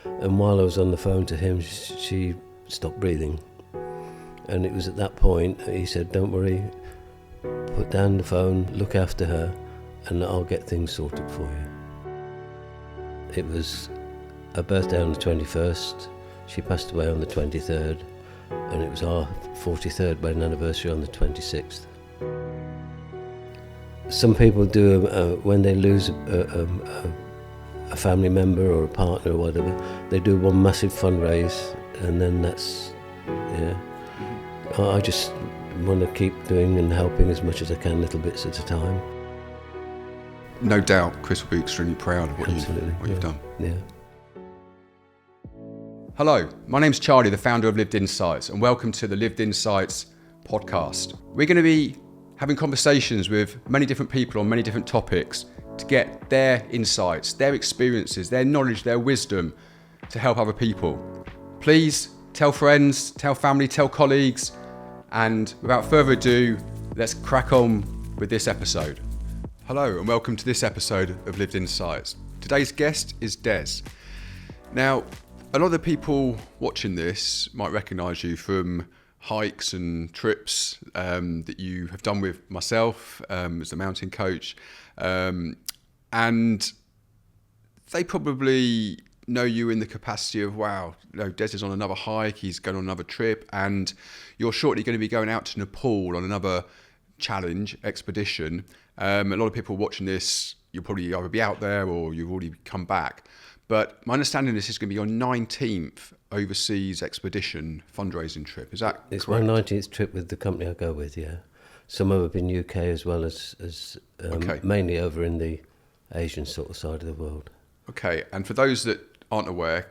And while I was on the phone to him, she stopped breathing. And it was at that point he said, "Don't worry, put down the phone, look after her, and I'll get things sorted for you." It was her birthday on the 21st, she passed away on the 23rd, and it was our 43rd wedding anniversary on the 26th. Some people do, when they lose a family member or a partner or whatever, they do one massive fundraise, and then that's, yeah. I just want to keep doing and helping as much as I can, little bits at a time. No doubt Chris will be extremely proud of what you've done. Yeah. Hello, my name's Charlie, the founder of Livedinsights, and welcome to the Livedinsights podcast. We're going to be having conversations with many different people on many different topics to get their insights, their experiences, their knowledge, their wisdom to help other people. Please tell friends, tell family, tell colleagues, and without further ado, let's crack on with this episode. Hello and welcome to this episode of Livedinsights. Today's guest is Des. Now, a lot of the people watching this might recognise you from hikes and trips that you have done with myself as a mountain coach, and they probably know you in the capacity of, wow, Des is on another hike, he's going on another trip, and you're shortly going to be going out to Nepal on another challenge, expedition. A lot of people watching this, you'll probably either be out there or you've already come back. But my understanding is this is going to be your 19th overseas expedition fundraising trip. Is that correct? It's my 19th trip with the company I go with, yeah. Some of them have been UK as well as Okay. Mainly over in the Asian sort of side of the world. Okay, and for those that aren't aware,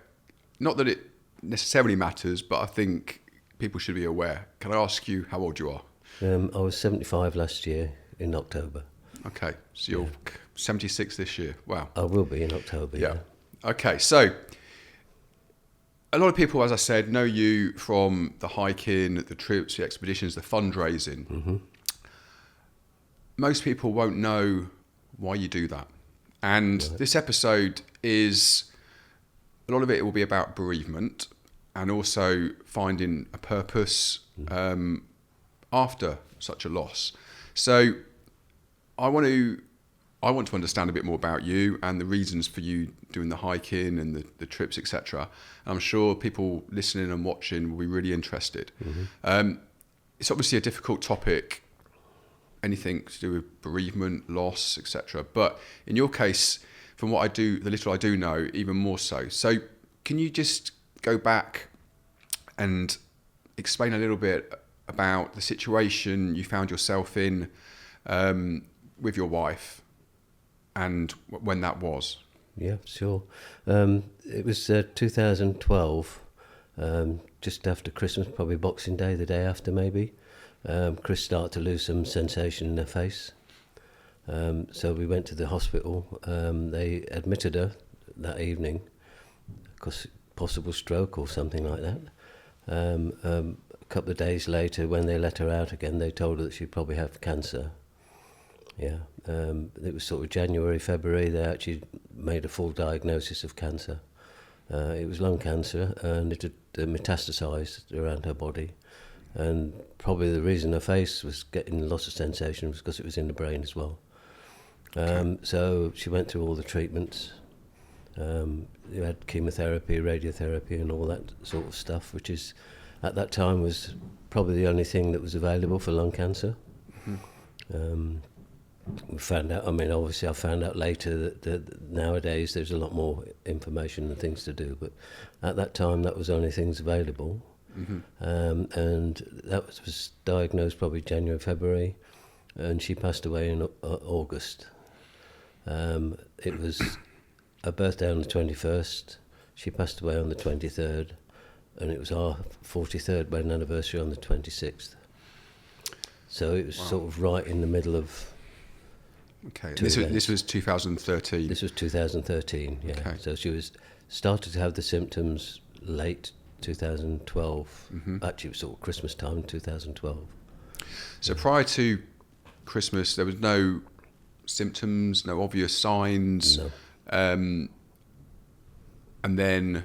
not that it necessarily matters, but I think people should be aware. Can I ask you how old you are? I was 75 last year in October. Okay, so you're 76 this year. Wow. I will be in October, yeah. Okay, so a lot of people, as I said, know you from the hiking, the trips, the expeditions, the fundraising. Mm-hmm. Most people won't know why you do that. And This episode is, a lot of it will be about bereavement and also finding a purpose after such a loss. So I want to understand a bit more about you and the reasons for you doing the hiking and the trips, etc. I'm sure people listening and watching will be really interested. Mm-hmm. It's obviously a difficult topic, anything to do with bereavement, loss, etc. But in your case, from what I do, the little I do know, even more so. So can you just go back and explain a little bit about the situation you found yourself in with your wife and when that was? Yeah, sure. It was 2012, just after Christmas, probably Boxing Day, the day after maybe. Chris started to lose some sensation in her face. So we went to the hospital. They admitted her that evening because possible stroke or something like that. A couple of days later, when they let her out again, they told her that she'd probably have cancer. Yeah, it was sort of January, February, they actually made a full diagnosis of cancer. It was lung cancer, and it had metastasised around her body. And probably the reason her face was getting lots of sensation was because it was in the brain as well. So she went through all the treatments. You had chemotherapy, radiotherapy and all that sort of stuff, which is, at that time, was probably the only thing that was available for lung cancer. Mm-hmm. We found out, obviously I found out later that nowadays there's a lot more information and things to do, but at that time that was the only things available. Mm-hmm. And that was diagnosed probably January, February, and she passed away in August. It was her birthday on the 21st, she passed away on the 23rd, and it was our 43rd wedding anniversary on the 26th. So it was sort of right in the middle of... Okay, this was 2013? This was 2013, yeah. Okay. So she started to have the symptoms late 2012. Mm-hmm. Actually, it was sort of Christmas time, 2012. So prior to Christmas, there was no symptoms, no obvious signs? No. And then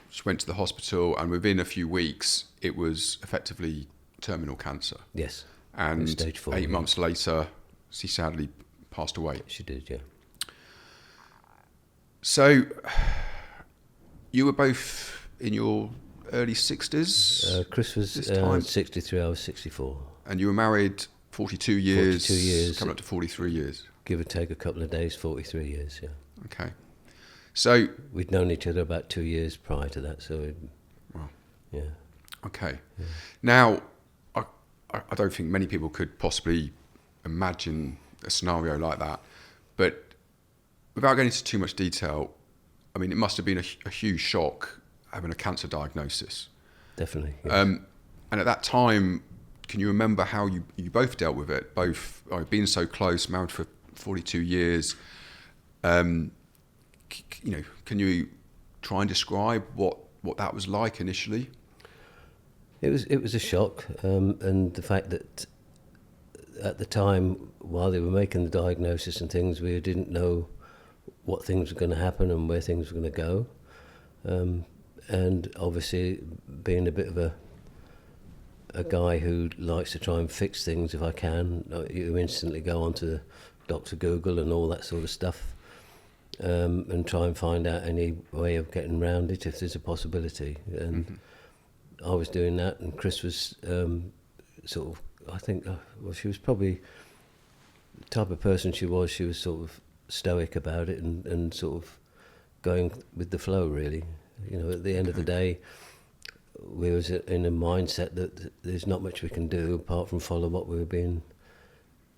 she went to the hospital, and within a few weeks, it was effectively terminal cancer. Yes. And Stage 4, 8 months later, she sadly passed away. She did, yeah. So, you were both in your early 60s? Chris was this time? 63, I was 64. And you were married 42 years? 42 years. Coming up to 43 years. Give or take a couple of days, 43 years, yeah. Okay. So... We'd known each other about 2 years prior to that, so... Wow. Yeah. Okay. Yeah. Now, I don't think many people could possibly imagine a scenario like that, but without going into too much detail, I mean, it must have been a huge shock having a cancer diagnosis. Definitely. Yes. And at that time, can you remember how you both dealt with it? Both being so close, married for 42 years. Can you try and describe what that was like initially? It was a shock, and the fact that at the time, while they were making the diagnosis and things, we didn't know what things were going to happen and where things were going to go. And obviously, being a bit of a guy who likes to try and fix things if I can, you instantly go onto Dr. Google and all that sort of stuff, and try and find out any way of getting around it if there's a possibility. And mm-hmm. I was doing that, and Chris was sort of, I think, she was probably the type of person she was sort of stoic about it and sort of going with the flow, really. You know, at the end of the day, we was in a mindset that there's not much we can do apart from follow what we were being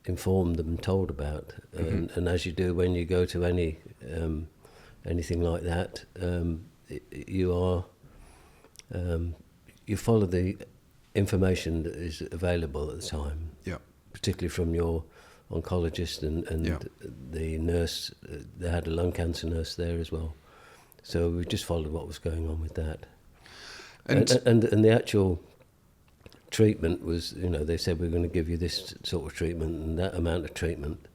informed and told about. Mm-hmm. And as you do when you go to anything like that, you follow the information that is available at the time. Yeah. Particularly from your oncologist and yeah. the nurse. They had a lung cancer nurse there as well. So we just followed what was going on with that. And the actual treatment was, they said we're going to give you this sort of treatment and that amount of treatment.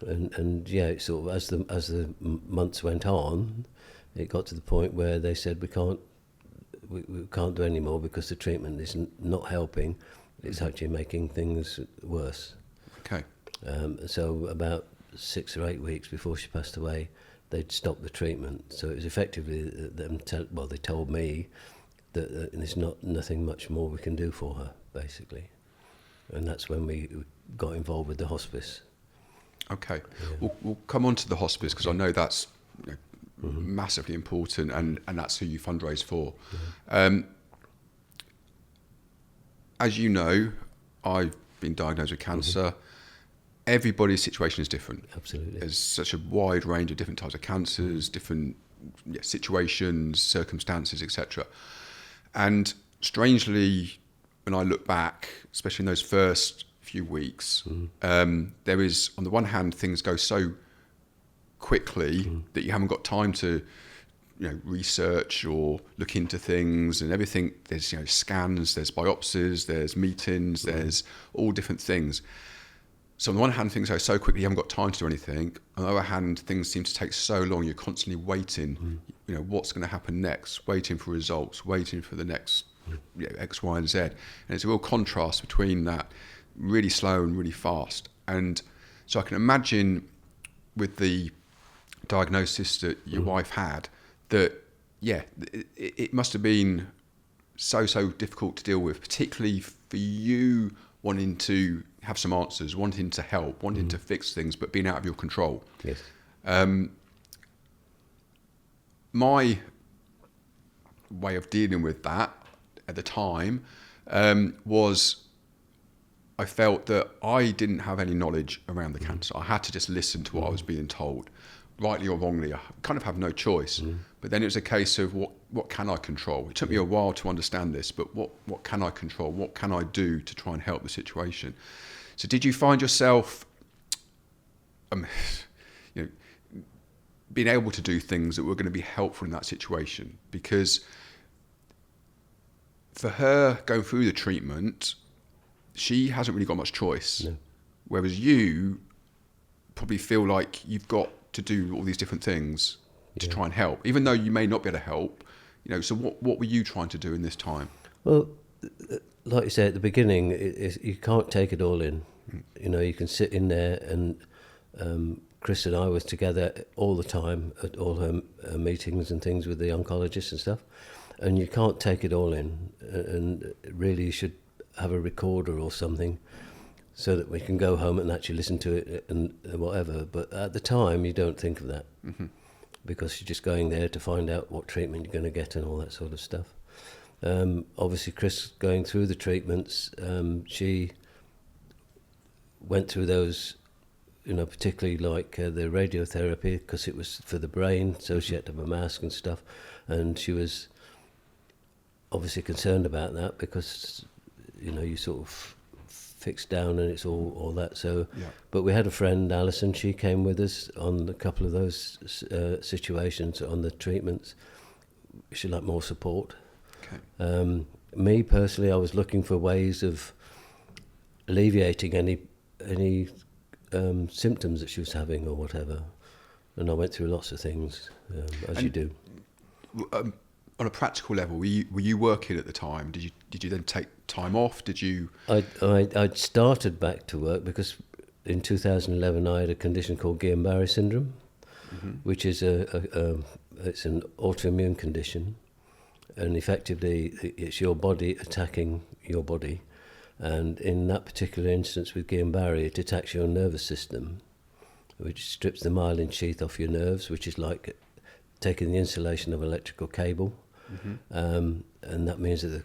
And yeah, it sort of as the months went on, it got to the point where they said we can't do any more because the treatment is not helping. It's actually making things worse. Okay. So about 6 or 8 weeks before she passed away, they'd stopped the treatment. So it was effectively they told me that there's nothing much more we can do for her, basically. And that's when we got involved with the hospice. Okay. Yeah. We'll come on to the hospice because I know that's mm-hmm. massively important, and that's who you fundraise for. Mm-hmm. As you know, I've been diagnosed with cancer. Mm-hmm. Everybody's situation is different. Absolutely. There's such a wide range of different types of cancers, different situations, circumstances, etc. And strangely, when I look back, especially in those first few weeks, there is, on the one hand, things go so quickly that you haven't got time to research or look into things and everything. There's scans, there's biopsies, there's meetings, there's all different things. So on the one hand, things go so quickly you haven't got time to do anything. On the other hand, things seem to take so long. You're constantly waiting. What's going to happen next? Waiting for results. Waiting for the next X, Y, and Z. And it's a real contrast between that really slow and really fast. And so I can imagine with the diagnosis that your wife had, that it must have been so difficult to deal with, particularly for you wanting to have some answers, wanting to help, wanting to fix things, but being out of your control. Yes. My way of dealing with that at the time was I felt that I didn't have any knowledge around the cancer. I had to just listen to what I was being told. Rightly or wrongly, I kind of have no choice. But then it was a case of what can I control? It took me a while to understand this, but what can I control? What can I do to try and help the situation? So did you find yourself being able to do things that were going to be helpful in that situation? Because for her going through the treatment, she hasn't really got much choice. No. Whereas you probably feel like you've got to do all these different things to try and help. Even though you may not be able to help, So what were you trying to do in this time? Well, like you say at the beginning, you can't take it all in. You can sit in there, and Chris and I was together all the time at all her meetings and things with the oncologists and stuff, and you can't take it all in. And really, you should have a recorder or something so that we can go home and actually listen to it and whatever. But at the time, you don't think of that because you're just going there to find out what treatment you're going to get and all that sort of stuff. Obviously, Chris going through the treatments, she went through those, particularly like the radiotherapy, because it was for the brain, so she had to have a mask and stuff, and she was obviously concerned about that because you sort of fixed down and it's all that. So, but we had a friend, Alison. She came with us on a couple of those situations on the treatments. She liked more support. Okay. Me personally, I was looking for ways of alleviating any symptoms that she was having or whatever, and I went through lots of things as you do. On a practical level, were you working at the time? Did you then take time off? Did you? I'd started back to work because in 2011 I had a condition called Guillain-Barré syndrome, which is it's an autoimmune condition, and effectively it's your body attacking your body. And in that particular instance with Guillain-Barré, it attacks your nervous system, which strips the myelin sheath off your nerves, which is like taking the insulation of an electrical cable. And that means that the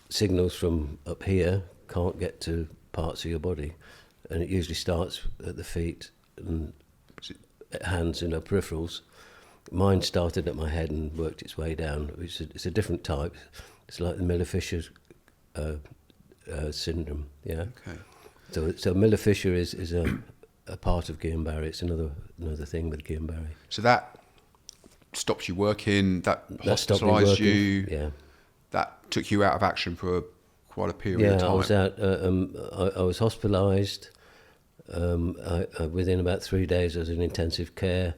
signals from up here can't get to parts of your body. And it usually starts at the feet and hands and peripherals. Mine started at my head and worked its way down. It's a different type. It's like the Miller-Fisher syndrome, yeah. Okay. So Miller-Fisher is a part of Guillain-Barré. It's another thing with Guillain-Barré. So that stopped you working. That hospitalised you. Yeah. That took you out of action for quite a period of time. Yeah, I was out. I was hospitalised. Within about 3 days, I was in intensive care.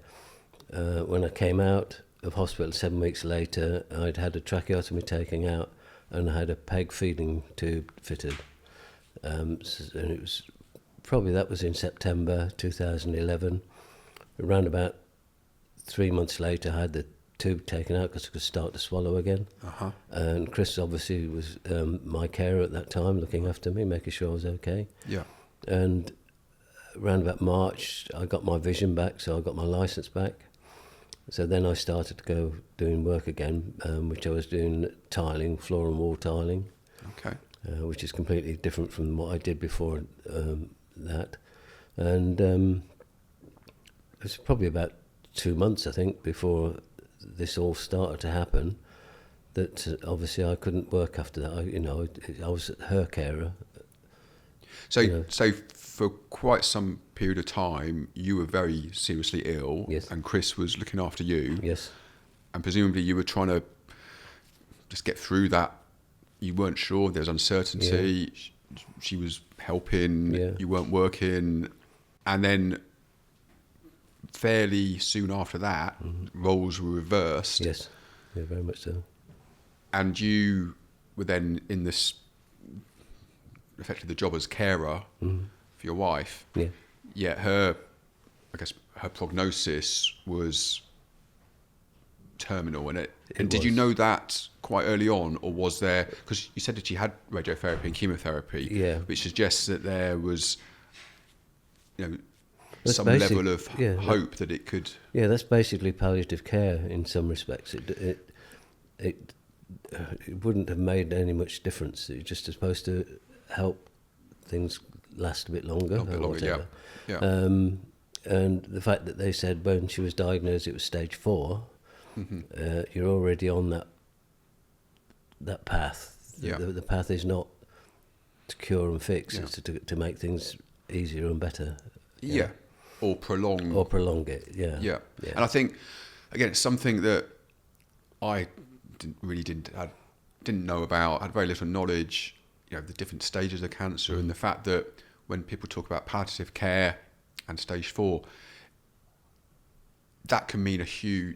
When I came out of hospital 7 weeks later, I'd had a tracheotomy taken out and I had a PEG feeding tube fitted. And it was that was in September 2011. Around about 3 months later, I had the tube taken out because I could start to swallow again. And Chris obviously was my carer at that time, looking after me, making sure I was okay. Yeah. And around about March, I got my vision back, so I got my licence back. So then I started to go doing work again, which I was doing tiling, floor and wall tiling. Okay. Which is completely different from what I did before that. And it was probably about 2 months, I think, before this all started to happen, that obviously I couldn't work after that. I was her carer. So for quite some period of time, you were very seriously ill, yes. And Chris was looking after you. Yes. And presumably you were trying to just get through that. You weren't sure, there was uncertainty. Yeah. She was helping, You weren't working. And then fairly soon after that, roles were reversed. Yes, yeah, very much so. And you were then in this, effectively the job as carer for your wife. Yeah. Yet her prognosis was terminal, and did you know that quite early on, or was there, because you said that she had radiotherapy and chemotherapy, which suggests that there was, some level of hope that it could. Yeah, that's basically palliative care in some respects. It wouldn't have made any much difference. It's just supposed to help things last a bit longer. Yeah. And the fact that they said when she was diagnosed it was stage 4, you're already on that path. The path is not to cure and fix; it's to make things easier and better. Yeah. Or prolong it. Yeah. And I think again it's something that I didn't know about. I had very little knowledge. The different stages of cancer and the fact that when people talk about palliative care and stage 4, that can mean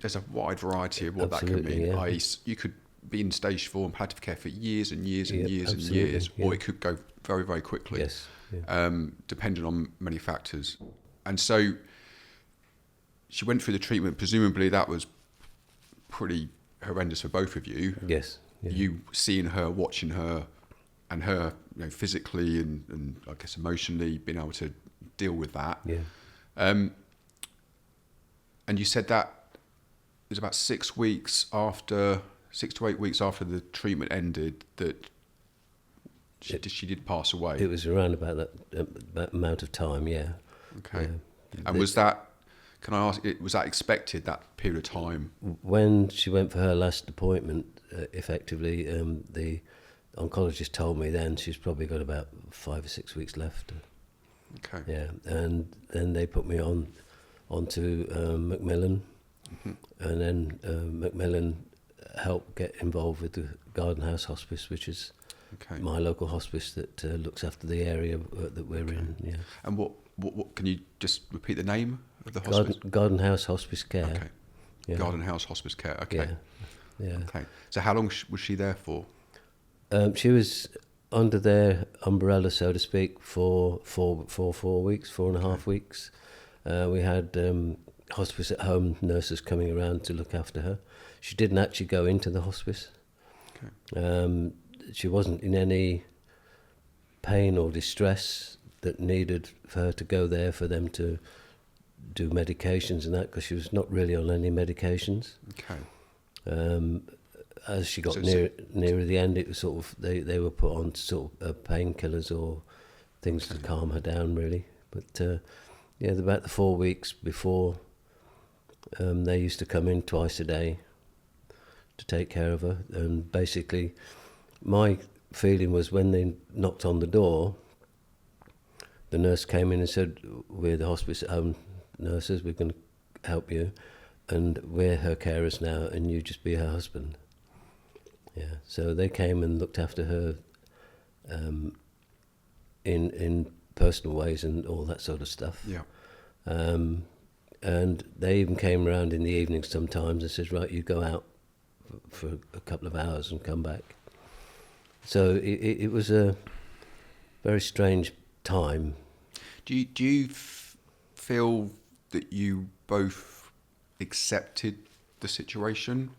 there's a wide variety of what Absolutely, that can mean. yeah. I.e., you could be in stage 4 and palliative care for years and years and Yep, years and absolutely, years, yeah. or it could go very, very quickly, Yes. Yeah. depending on many factors. And so she went through the treatment. Presumably that was pretty horrendous for both of you. Yes. Yeah. You seeing her, watching her, and her, physically and I guess emotionally being able to deal with that. Yeah. And you said that it was about 6 to 8 weeks after the treatment ended that she did pass away. It was around about that amount of time. Yeah. Okay. Yeah. And was that? Can I ask? Was that expected? That period of time? When she went for her last appointment, effectively, the oncologist told me then she's probably got about 5 or 6 weeks left. Okay. Yeah, and then they put me onto Macmillan, and then Macmillan helped get involved with the Garden House Hospice, which is my local hospice that looks after the area that we're in. Yeah. And what can you just repeat the name of the hospice? Garden House Hospice Care. Okay. Yeah. Garden House Hospice Care. Okay. Yeah. Yeah. Okay. So how long was she there for? She was under their umbrella, so to speak, for 4 weeks, 4.5 weeks. We had hospice at home nurses coming around to look after her. She didn't actually go into the hospice. Okay. She wasn't in any pain or distress that needed for her to go there for them to do medications and that, because she was not really on any medications. Okay. As she got nearer the end, it was sort of they were put on sort of painkillers or things to calm her down, really. But about the 4 weeks before, they used to come in twice a day to take care of her. And basically, my feeling was when they knocked on the door, the nurse came in and said, "We're the hospice at home nurses. We're going to help you, and we're her carers now, and you just be her husband." Yeah, so they came and looked after her in personal ways and all that sort of stuff. Yeah. And they even came around in the evenings sometimes and said, "Right, you go out for a couple of hours and come back." So it was a very strange time. Do you feel that you both accepted the situation?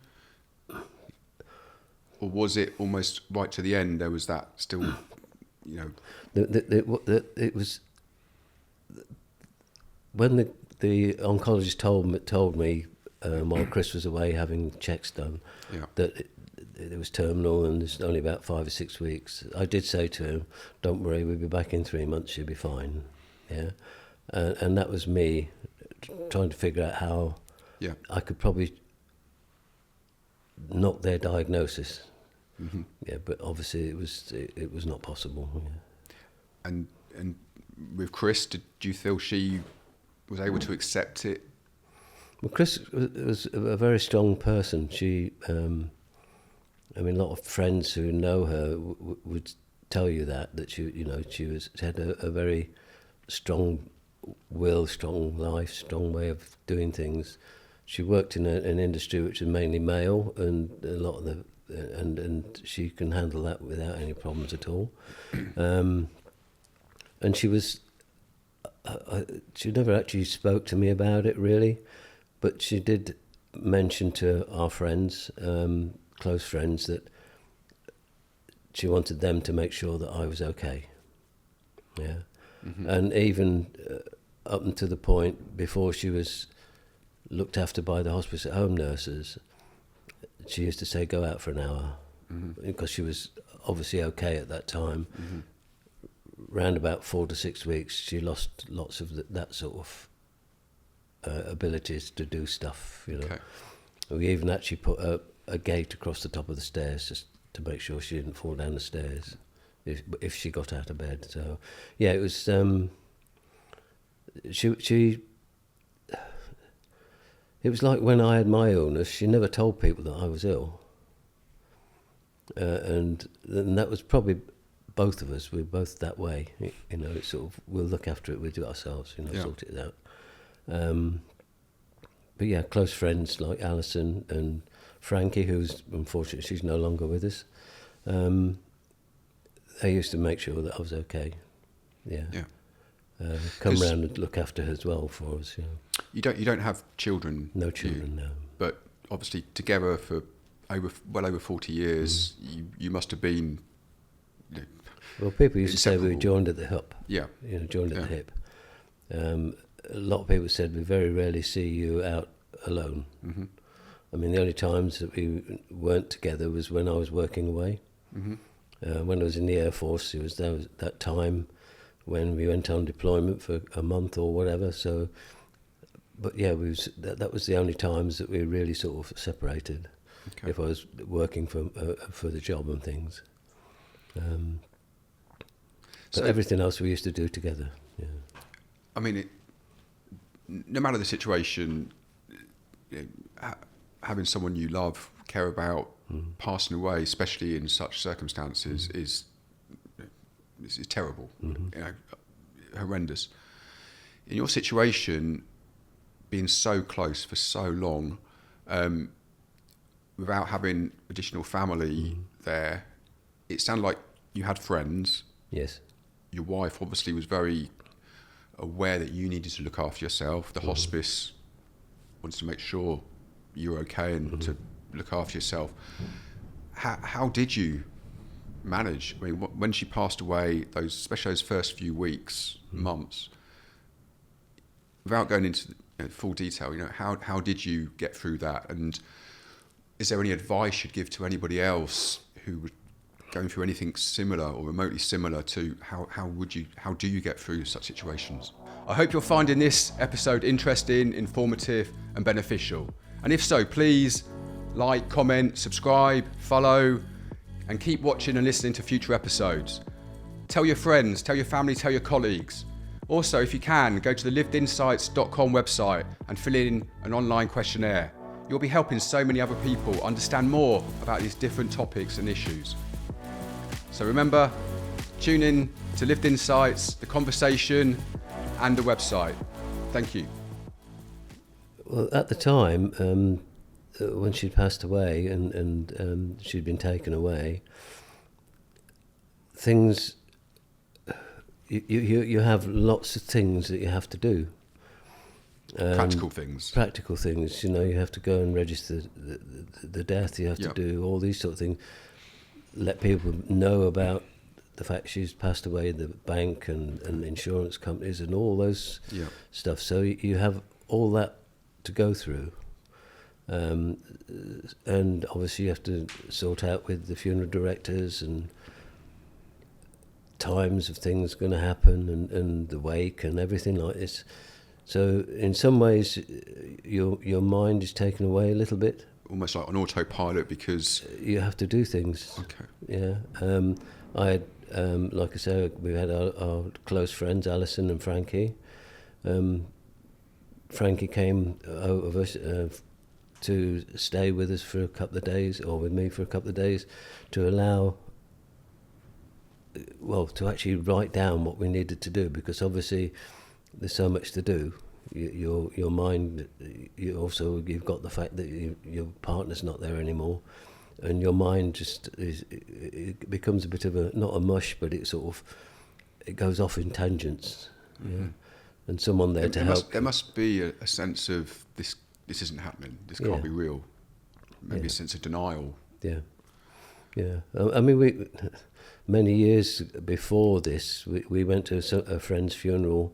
Or was it almost right to the end? There was that still, It was when the oncologist told me while Chris was away having checks done that it was terminal and it's only about 5 or 6 weeks. I did say to him, "Don't worry, we'll be back in 3 months. You'll be fine." Yeah, and that was me trying to figure out how I could probably knock their diagnosis. Mm-hmm. Yeah, but obviously it was not possible. Yeah. And with Chris, did you feel she was able to accept it? Well, Chris was a very strong person. She, a lot of friends who know her would tell you that she had a very strong will, strong life, strong way of doing things. She worked in an industry which is mainly male, and a lot of the and she can handle that without any problems at all. And she was. She never actually spoke to me about it really, but she did mention to our friends, close friends, that she wanted them to make sure that I was okay. Yeah, and even up until the point before she was looked after by the hospice at home nurses, she used to say, "Go out for an hour," because she was obviously okay at that time. Round about 4 to 6 weeks, she lost lots of that sort of abilities to do stuff. Okay. We even actually put a gate across the top of the stairs just to make sure she didn't fall down the stairs if she got out of bed. So yeah, it was she. It was like when I had my illness, she never told people that I was ill. And that was probably both of us. We're both that way. It's sort of, we'll look after it, we'll do it ourselves, sort it out. but yeah, close friends like Alison and Frankie, who's unfortunately she's no longer with us. They used to make sure that I was okay. Yeah. Come round and look after her as well for us. Yeah. You don't have children. No children, no. But obviously together for well over 40 years, you must have been. Well, people used to say we inseparable. joined at the hip. Yeah. Joined at the hip. A lot of people said we very rarely see you out alone. Mm-hmm. I mean, the only times that we weren't together was when I was working away. Mm-hmm. When I was in the Air Force, it was that time when we went on deployment for a month or whatever. So, but yeah, that was the only times that we really sort of separated. Okay. If I was working for the job and things. But everything else we used to do together. Yeah. I mean, no matter the situation, having someone you love, care about, passing away, especially in such circumstances, is terrible. Horrendous. In your situation, being so close for so long, without having additional family there, it sounded like you had friends. Yes. Your wife obviously was very aware that you needed to look after yourself. The hospice wants to make sure you're okay and to look after yourself. How did you manage? I mean, when she passed away, especially those first few weeks, months, without going into full detail, how did you get through that? And is there any advice you'd give to anybody else who would going through anything similar or remotely similar to how do you get through such situations? I hope you're finding this episode interesting, informative and beneficial. And if so, please like, comment, subscribe, follow, and keep watching and listening to future episodes. Tell your friends, tell your family, tell your colleagues. Also, if you can, go to the livedinsights.com website and fill in an online questionnaire. You'll be helping so many other people understand more about these different topics and issues. So remember, tune in to Lived Insights, the conversation, and the website. Thank you. Well, at the time, when she'd passed away and she'd been taken away, things, you have lots of things that you have to do. Practical things. Practical things, you have to go and register the death, you have to do all these sort of things. Let people know about the fact she's passed away, the bank and insurance companies and all those stuff. So you have all that to go through. And obviously you have to sort out with the funeral directors and times of things going to happen and the wake and everything like this. So in some ways your mind is taken away a little bit. Almost like on autopilot because you have to do things. Okay. Yeah. I had, like I say, we had our close friends, Alison and Frankie. Frankie came over to stay with us for a couple of days, or with me for a couple of days, to allow, to actually write down what we needed to do, because obviously there's so much to do. Your mind, you've got the fact that your partner's not there anymore, and your mind just it becomes a bit of not a mush, but it goes off in tangents. Mm-hmm. Yeah, and someone there to help. There must be a sense of this isn't happening. This can't be real. Maybe a sense of denial. Yeah. I mean, many years before this, we went to a friend's funeral.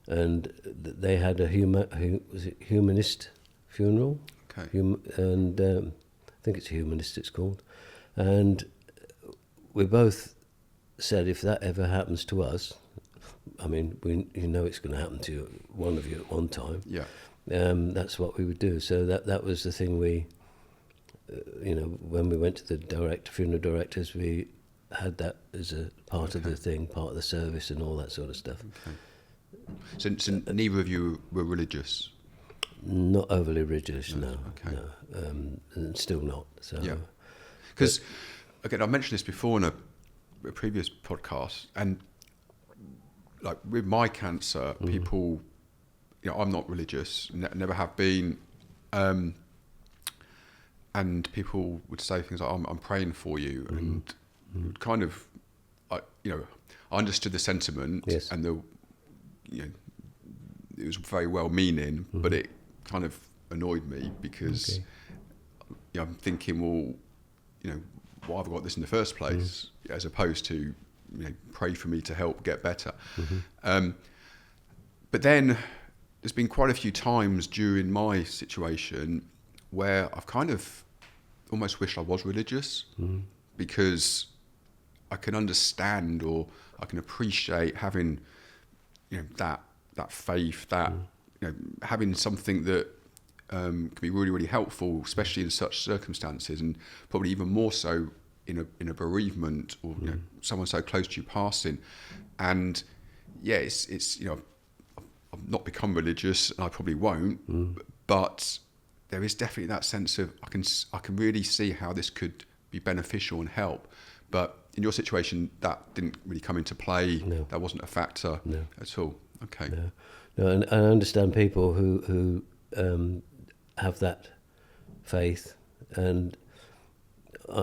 And they had a humanist funeral. Okay. I think it's humanist it's called. And we both said, if that ever happens to us, I mean, it's going to happen to one of you at one time. Yeah. That's what we would do. So that was the thing we, when we went to the funeral directors, we had that as a part of the thing, part of the service and all that sort of stuff. Okay. So neither of you were religious? Not overly religious, no. Okay. No, and still not. So. Yeah. Because, again, I mentioned this before in a previous podcast, and like with my cancer, people, I'm not religious, never have been, And people would say things like, I'm praying for you. And kind of, I understood the sentiment, Yes. and it was very well meaning, but it kind of annoyed me because I'm thinking, well, why have I got this in the first place, as opposed to, pray for me to help get better. But then there's been quite a few times during my situation where I've kind of almost wished I was religious, because I can understand, or I can appreciate having, that faith, that having something that can be really, really helpful, especially in such circumstances, and probably even more so in a bereavement, or someone so close to you passing. And it's I've not become religious, and I probably won't, but there is definitely that sense of I can really see how this could be beneficial and help. But in your situation, that didn't really come into play. No. That wasn't a factor at all. Okay. No, and I understand people who have that faith, and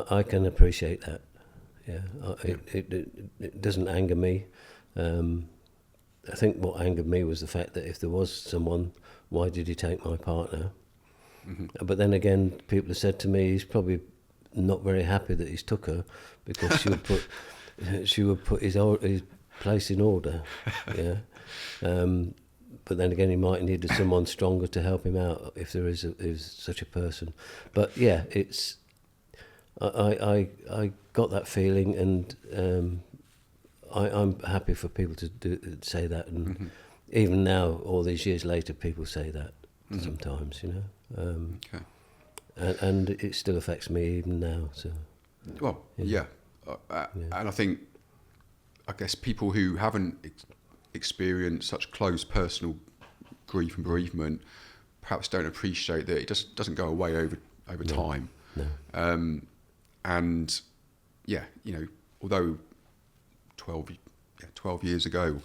I can appreciate that. It doesn't anger me. I think what angered me was the fact that if there was someone, why did he take my partner? But then again, people have said to me, he's probably not very happy that he's took her, because she would put his place in order. But then again, he might need someone stronger to help him out, if there is such a person. But yeah, it's I got that feeling, and I'm happy for people to say that, and even now, all these years later, people say that sometimes, Okay. and it still affects me even now. So, Well, and I guess people who haven't experienced such close personal grief and bereavement perhaps don't appreciate that it just doesn't go away over time. No. And although 12 years ago,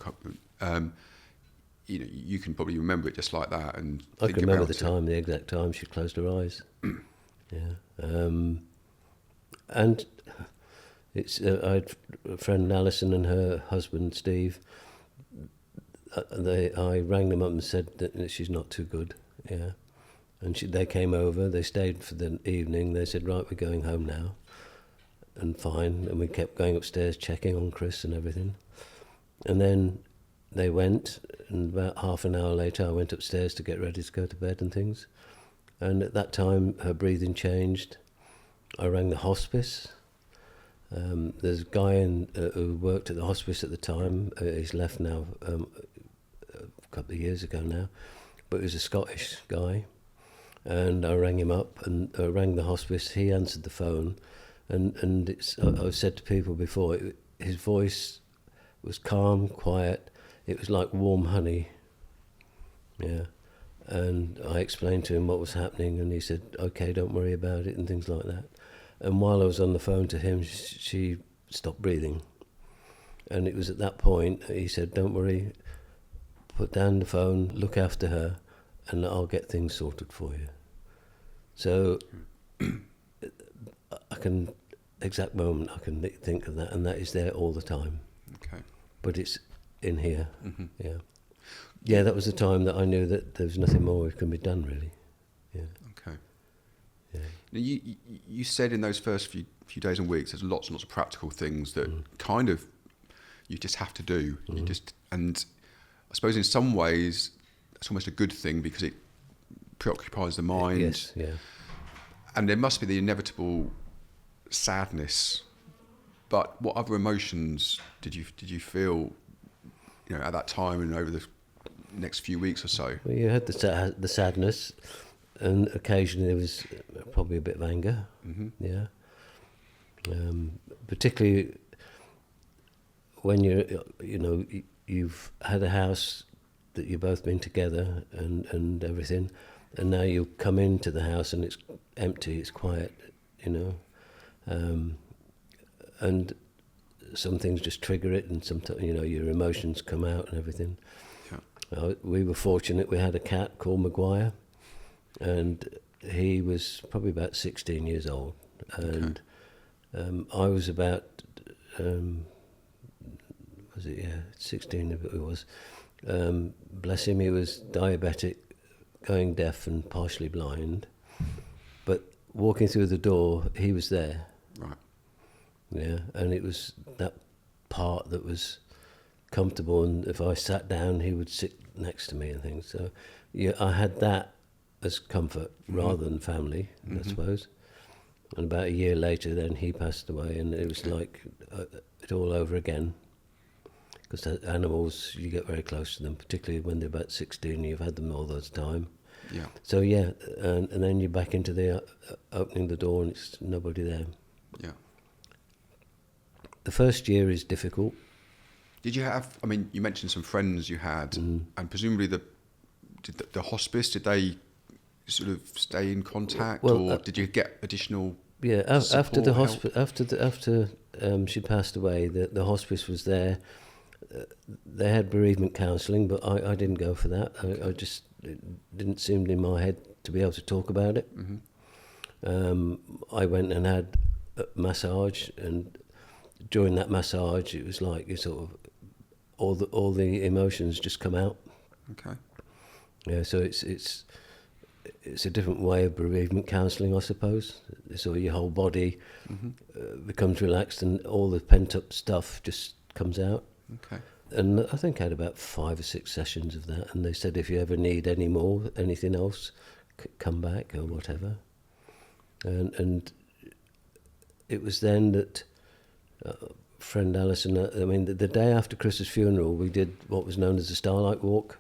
you can probably remember it just like that, and I think can remember about the exact time she closed her eyes. And it's I had a friend, Alison, and her husband Steve. I rang them up and said that she's not too good. And they came over. They stayed for the evening. They said, right, we're going home now. And fine. And we kept going upstairs, checking on Chris and everything. And then they went, and about half an hour later I went upstairs to get ready to go to bed and things. And at that time her breathing changed. I rang the hospice. There's a guy who worked at the hospice at the time. He's left now, a couple of years ago now, but he was a Scottish guy. And I rang him up, and I rang the hospice. He answered the phone, and I've said to people before, his voice was calm, quiet. It was like warm honey. And I explained to him what was happening, and he said, okay, don't worry about it, and things like that. And while I was on the phone to him, she stopped breathing. And it was at that point he said, don't worry, put down the phone, look after her, and I'll get things sorted for you. So I can, exact moment, I can think of that, and that is there all the time. Okay. But it's in here. Yeah, that was the time that I knew that there was nothing more that can be done, really. Okay. Yeah. Now you said in those first few days and weeks, there's lots and lots of practical things that kind of you just have to do. And I suppose in some ways it's almost a good thing, because it preoccupies the mind. Yes, yeah. And there must be the inevitable sadness. But what other emotions did you feel, at that time and over the next few weeks or so? Well, you had the sadness, and occasionally there was probably a bit of anger. Yeah. Particularly when you've had a house that you've both been together and everything, and now you come into the house and it's empty, it's quiet, and some things just trigger it, and sometimes your emotions come out and everything. We were fortunate; we had a cat called Maguire, and he was probably about 16 years old, and I was about, was it, 16 it was. Bless him, he was diabetic, going deaf and partially blind, but walking through the door, he was there. Right. Yeah, and it was that part that was comfortable, and if I sat down, he would sit next to me and things. So, yeah, I had that as comfort rather than family, I suppose. And about a year later, then he passed away, and it was like it all over again. Because animals, you get very close to them, particularly when they're about 16. You've had them all those time. Yeah. So yeah, and then you're back into the opening the door, and it's nobody there. Yeah. The first year is difficult. Did you have? I mean, you mentioned some friends you had, and presumably the hospice. Did they sort of stay in contact, or did you get additional? Yeah, after the help? hospice, after she passed away, the hospice was there. They had bereavement counselling, but I didn't go for that. I just, it didn't seem in my head to be able to talk about it. I went and had a massage, and during that massage, it was like you sort of all the emotions just come out. Okay. Yeah, so it's a different way of bereavement counselling, I suppose. So your whole body becomes relaxed, and all the pent up stuff just comes out. Okay. And I think I had about 5 or 6 sessions of that, and they said if you ever need anything else, come back or whatever. And it was then that friend Alison, I mean, the day after Chris's funeral, we did what was known as the Starlight Walk,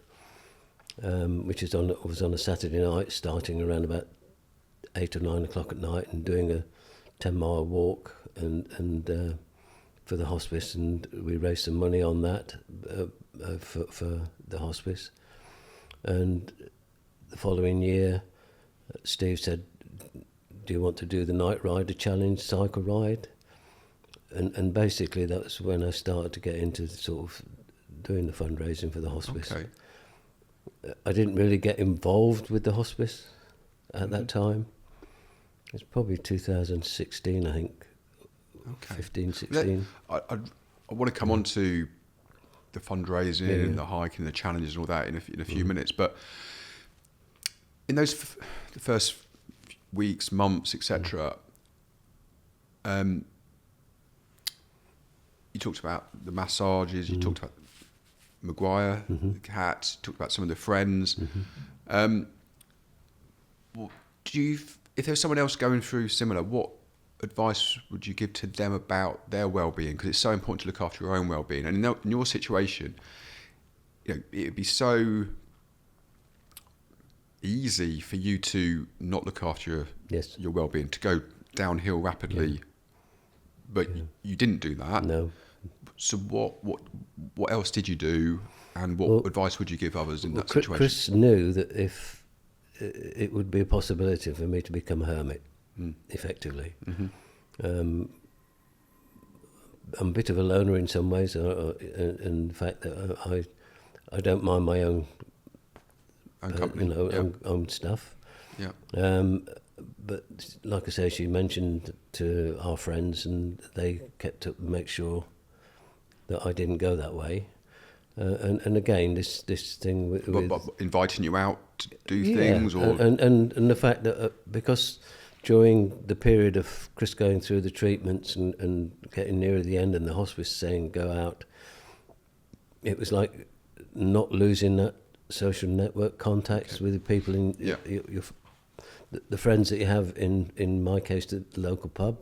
which was on a Saturday night, starting around about 8 or 9 o'clock at night, and doing a 10-mile walk and for the hospice, and we raised some money on that for the hospice. And the following year, Steve said, "Do you want to do the Night Rider Challenge cycle ride?" And basically that's when I started to get into sort of doing the fundraising for the hospice. Okay. I didn't really get involved with the hospice at that time. It was probably 2016, I think. Okay. 15, 16. I want to come on to the fundraising and the hiking and the challenges and all that in a few minutes, but in those the first weeks, months, etc., you talked about the massages, you talked about Maguire, the cat, talked about some of the friends. Well, if there's someone else going through similar, what advice would you give to them about their well-being? Because it's so important to look after your own well-being. And in your situation, it would be so easy for you to not look after your well-being, to go downhill rapidly, but you didn't do that. No. So what else did you do, and what advice would you give others in that situation? Chris knew that if it would be a possibility for me to become a hermit, effectively. I'm a bit of a loner in some ways, in the fact that I don't mind my own company, own stuff. Yeah. But like I say, she mentioned to our friends, and they kept up to make sure that I didn't go that way. And again, this thing with but inviting you out to do things, or and the fact that because during the period of Chris going through the treatments and getting nearer the end, and the hospice saying go out, it was like not losing that social network contacts with the people in the friends that you have in my case the local pub.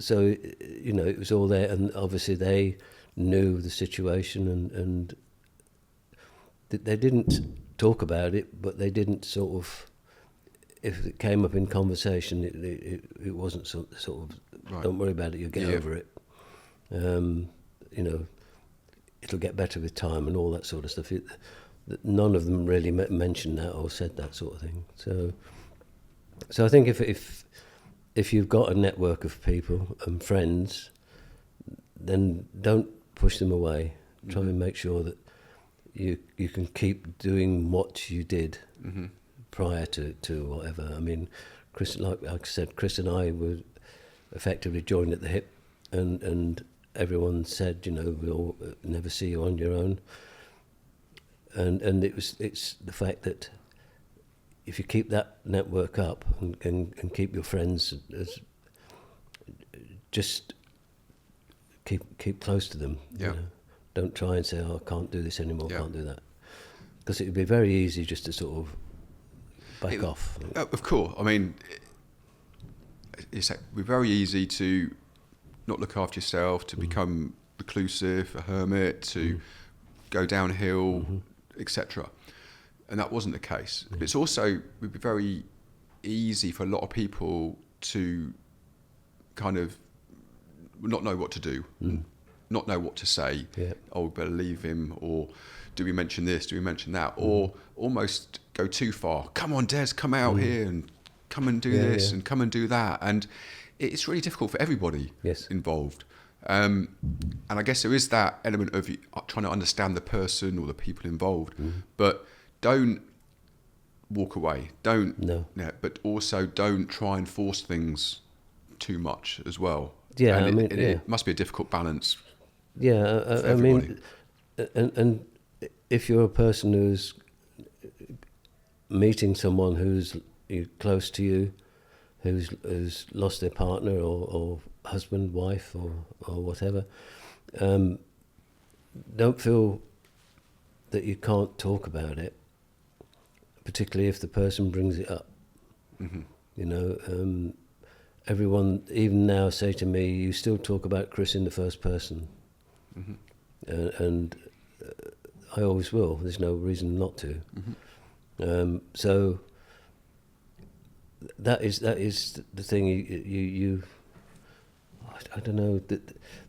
So it was all there, and obviously they knew the situation, and they didn't talk about it, but they didn't sort of, if it came up in conversation, it wasn't sort of don't worry about it, you'll get over it. It'll get better with time and all that sort of stuff. None of them really mentioned that or said that sort of thing. So I think if you've got a network of people and friends, then don't push them away. Try and make sure that you can keep doing what you did prior to whatever. I mean, Chris, like I said, Chris and I were effectively joined at the hip, and everyone said, we'll never see you on your own. And it's the fact that if you keep that network up and keep your friends as just keep close to them. Yeah. Don't try and say, I can't do this anymore, Yeah. can't do that. Because it would be very easy just to sort of back off. Of course. I mean, it's very easy to not look after yourself, to become reclusive, a hermit, to go downhill, etc. And that wasn't the case. But it's also would be very easy for a lot of people to kind of not know what to do, not know what to say. Yeah. Oh, better leave him, or do we mention this? Do we mention that? Or almost go too far. Come on, Des, come out here and come and do this and come and do that. And it's really difficult for everybody involved. And I guess there is that element of trying to understand the person or the people involved, but don't walk away. But also don't try and force things too much as well. Yeah, and I mean, it must be a difficult balance. Yeah, I mean, and if you're a person who's meeting someone who's close to you, who's lost their partner or husband, wife, or whatever, don't feel that you can't talk about it, particularly if the person brings it up. Everyone, even now, say to me, you still talk about Chris in the first person. And I always will. There's no reason not to. So that is the thing. You I don't know.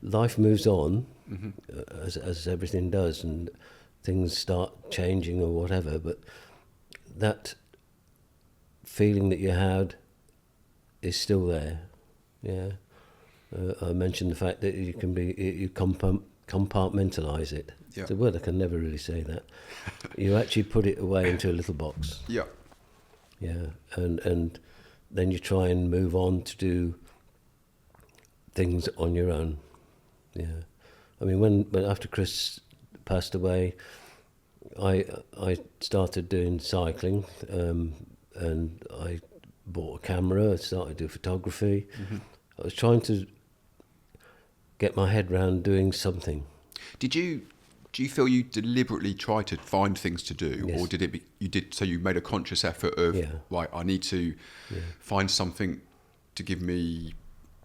Life moves on as everything does, and things start changing or whatever. But that feeling that you had is still there. Yeah. I mentioned the fact that you compartmentalize it. Yeah. It's a word I can never really say that. You actually put it away into a little box. Yeah. Yeah, and then you try and move on to do things on your own. Yeah, I mean when after Chris passed away, I started doing cycling, and I bought a camera. I started to do photography. I was trying to get my head round doing something. Do you feel you deliberately tried to find things to do, Yes. or did it? So you made a conscious effort of right. I need to find something to give me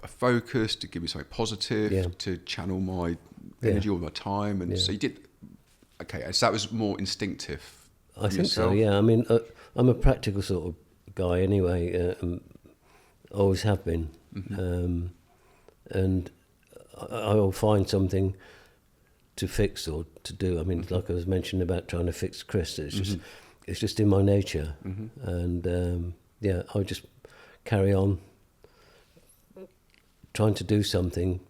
a focus, to give me something positive, to channel my energy or my time, and so you did. Okay, so that was more instinctive. I think so. Yeah, I mean, I'm a practical sort of guy anyway. Always have been, and I'll find something to fix or to do. I mean, like I was mentioning about trying to fix Chris, it's just in my nature, and I'll just carry on trying to do something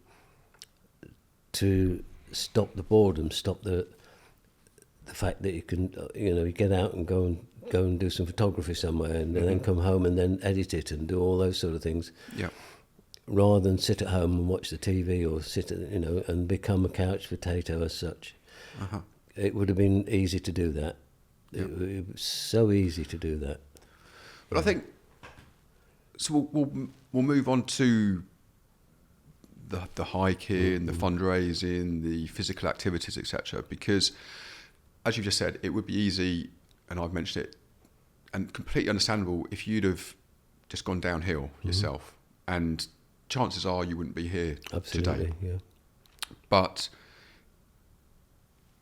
to stop the boredom, stop the fact that you can, you get out and go and do some photography somewhere, and then come home and then edit it and do all those sort of things. Yeah. Rather than sit at home and watch the TV or sit, and become a couch potato as such. It would have been easy to do that. It was so easy to do that. But I think so. We'll move on to the hiking, the fundraising, the physical activities, etc. Because, as you've just said, it would be easy, and I've mentioned it, and completely understandable if you'd have just gone downhill yourself, and chances are you wouldn't be here today. Yeah. But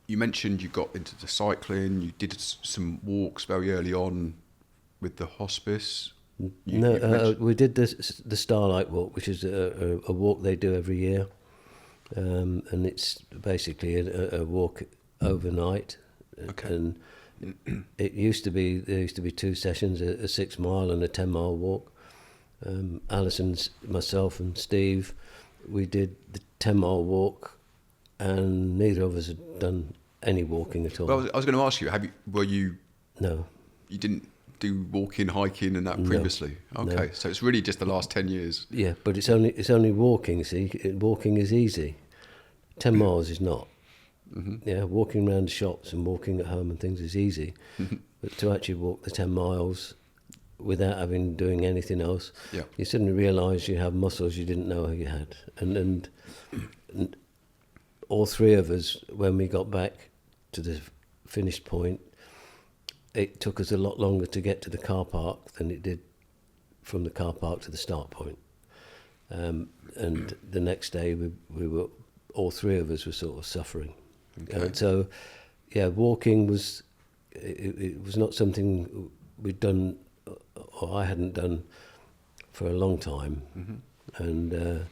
you mentioned you got into the cycling, you did some walks very early on with the hospice. We did the Starlight Walk, which is a walk they do every year, and it's basically a walk overnight. Okay. And there used to be 2 sessions, a 6 mile and a 10 mile walk. Alison's, myself and Steve, we did the 10 mile walk, and neither of us had done any walking at all. Well, I was going to ask you, were you? No. You didn't do walking, hiking, and that No. previously? Okay, No. so it's really just the last 10 years. Yeah, but it's only walking. See, walking is easy. 10 miles is not. Yeah, walking around the shops and walking at home and things is easy, but to actually walk the 10 miles without having doing anything else, Yeah. you suddenly realise you have muscles you didn't know you had, and all three of us, when we got back to the finished point, it took us a lot longer to get to the car park than it did from the car park to the start point. And the next day, we were, all three of us were sort of suffering. Okay. And so, yeah, walking was, it was not something we'd done, or I hadn't done for a long time. And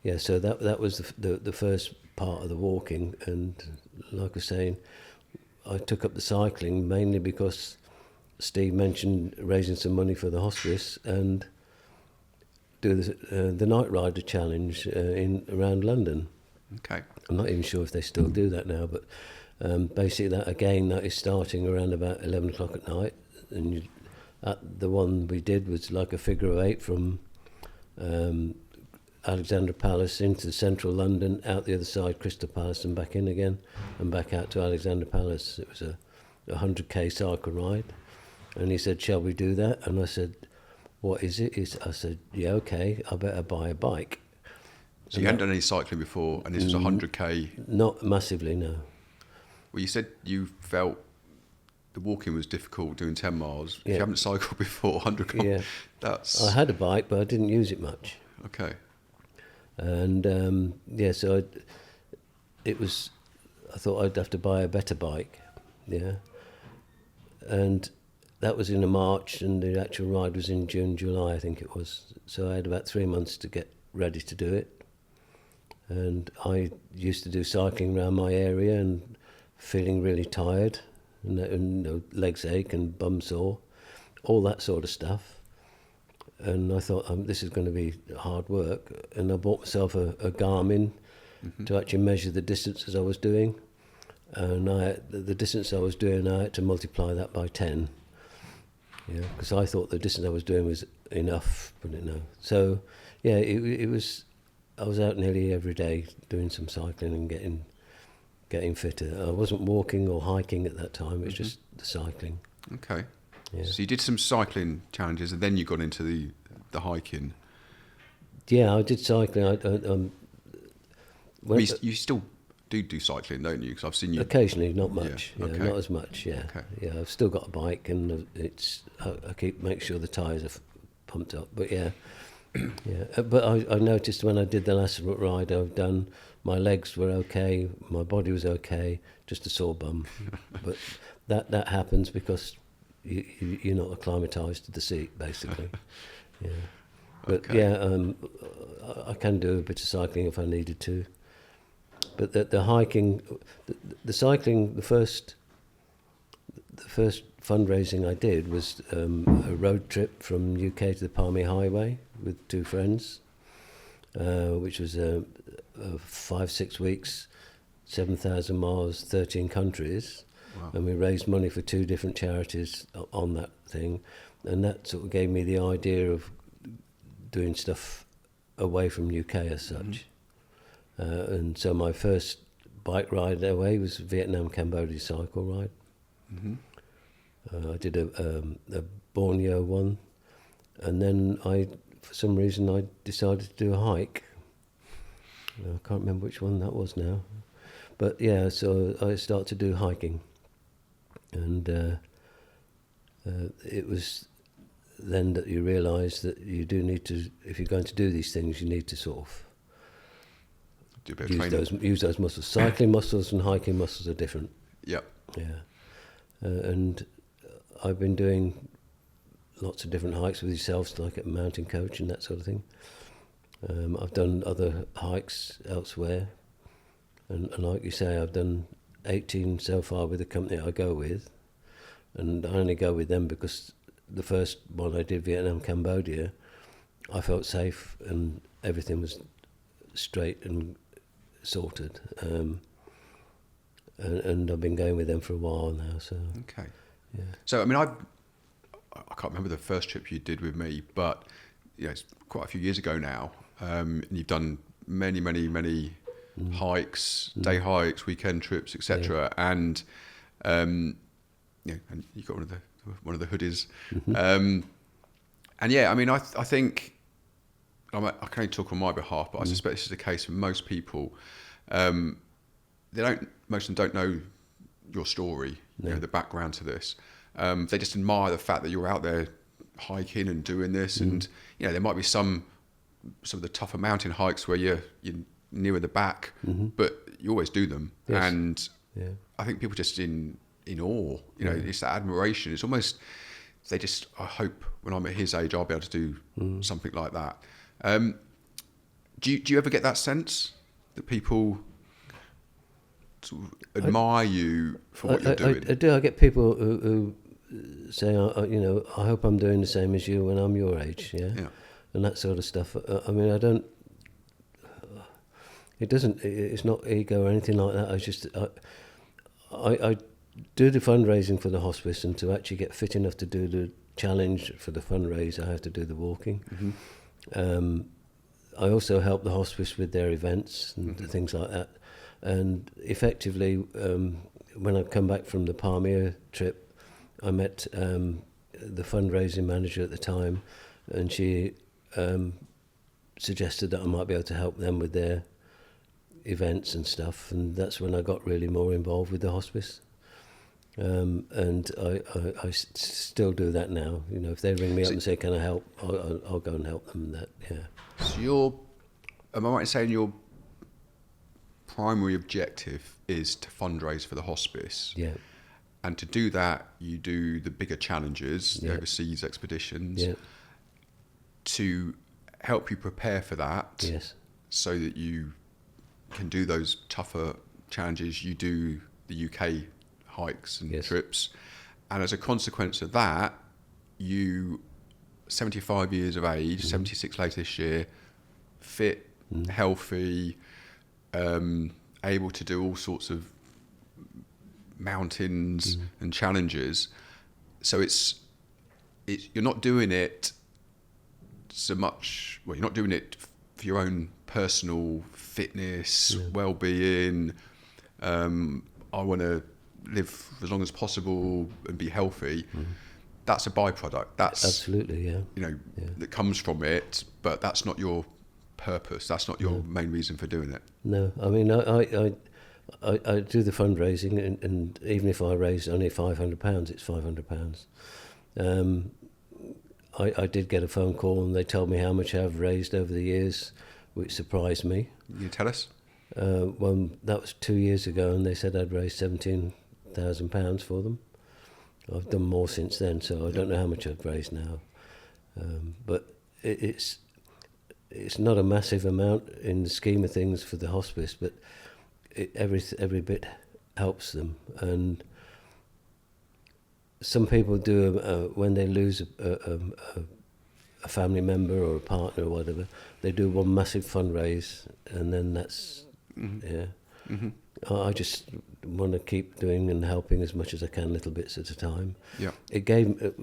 yeah, so that was the first part of the walking. And like I was saying, I took up the cycling mainly because Steve mentioned raising some money for the hospice and do the Night Rider Challenge around London. Okay. I'm not even sure if they still do that now, but basically that is starting around about 11 o'clock at night. And the one we did was like a figure of 8 from Alexandra Palace into central London, out the other side, Crystal Palace, and back in again, and back out to Alexandra Palace. It was a 100k cycle ride. And he said, shall we do that? And I said, what is it? I said, yeah, okay, I better buy a bike. So you hadn't done any cycling before, and this was 100k? Not massively, no. Well, you said you felt the walking was difficult doing 10 miles. If Yeah. you haven't cycled before, 100k, Yeah. that's... I had a bike, but I didn't use it much. Okay. And yeah, so I thought I'd have to buy a better bike, yeah. And that was in a March, and the actual ride was in June, July, I think it was. So I had about 3 months to get ready to do it. And I used to do cycling around my area and feeling really tired, and you know, legs ache and bum sore, all that sort of stuff. And I thought, this is going to be hard work. And I bought myself a Garmin to actually measure the distances I was doing. And the distance I was doing, I had to multiply that by 10. Yeah, because I thought the distance I was doing was enough, but no. So, yeah, it was. I was out nearly every day doing some cycling and getting fitter. I wasn't walking or hiking at that time. It was just the cycling. Okay. Yeah. So you did some cycling challenges, and then you got into the hiking. Yeah, I did cycling. You still do cycling, don't you? Because I've seen you occasionally, not much. Yeah, Yeah, okay. not as much. Yeah, Okay. yeah. I've still got a bike, and I make sure the tyres are pumped up. But yeah, yeah. But I noticed when I did the last ride I've done, my legs were okay, my body was okay, just a sore bum. But that happens because you're not acclimatised to the seat, basically. Yeah. But Okay. yeah, I can do a bit of cycling if I needed to. But the hiking, the cycling, the first fundraising I did was a road trip from UK to the Palmy Highway with 2 friends, which was 5-6 weeks, 7,000 miles, 13 countries. Wow. And we raised money for 2 different charities on that thing. And that sort of gave me the idea of doing stuff away from UK as such. And so my first bike ride away was Vietnam Cambodia cycle ride. I did a Borneo one, and then for some reason I decided to do a hike. I can't remember which one that was now, but yeah, so I started to do hiking, and it was then that you realise that you do need to, if you're going to do these things, you need to sort of Do a bit of training. use those muscles. Cycling muscles and hiking muscles are different. Yep. Yeah, and I've been doing lots of different hikes with yourselves, like at Mountain Coach and that sort of thing. I've done other hikes elsewhere, and like you say, I've done 18 so far with the company I go with, and I only go with them because the first one I did, Vietnam Cambodia, I felt safe and everything was straight and sorted. And I've been going with them for a while now, so Okay. yeah. So I mean, I can't remember the first trip you did with me, but it's quite a few years ago now. And you've done many hikes, day hikes, weekend trips, etc. And and you got one of the hoodies. And yeah, I mean, I think I can only talk on my behalf, but I suspect this is the case for most people. Most of them don't know your story, the background to this. They just admire the fact that you're out there hiking and doing this, and there might be some of the tougher mountain hikes where you're nearer the back, but you always do them. Yes. And I think people just in awe, it's that admiration. It's almost, I hope when I'm at his age, I'll be able to do something like that. Do you ever get that sense that people sort of admire you for what you're doing? I do. I get people who say, I hope I'm doing the same as you when I'm your age, and that sort of stuff. I mean, I don't. It's not ego or anything like that. I do the fundraising for the hospice, and to actually get fit enough to do the challenge for the fundraise, I have to do the walking. I also help the hospice with their events and things like that. And effectively, when I come back from the Palmyra trip, I met the fundraising manager at the time, and she suggested that I might be able to help them with their events and stuff, and that's when I got really more involved with the hospice. And I still do that now. If they ring me up and say, "Can I help?" I'll go and help them. So am I right in saying your primary objective is to fundraise for the hospice? Yeah. And to do that, you do the bigger challenges, the overseas expeditions, to help you prepare for that. Yes. So that you can do those tougher challenges. You do the UK hikes and trips, and as a consequence of that, you 75 years of age, 76 later this year, fit, healthy, able to do all sorts of mountains and challenges. So it's you're not doing it so much. Well, you're not doing it for your own personal fitness, well-being. I want to live for as long as possible and be healthy. That's a byproduct. That's absolutely, that comes from it, but that's not your purpose. That's not your main reason for doing it. No, I mean, I do the fundraising, and even if I raise only £500, it's £500. I did get a phone call, and they told me how much I've raised over the years, which surprised me. You tell us? Well, that was 2 years ago, and they said I'd raised £17,000 for them. I've done more since then, so I don't know how much I've raised now. But it's not a massive amount in the scheme of things for the hospice, but every bit helps them. And some people do when they lose a family member or a partner or whatever, they do one massive fundraise, and then that's I just want to keep doing and helping as much as I can, little bits at a time. Yeah, it gave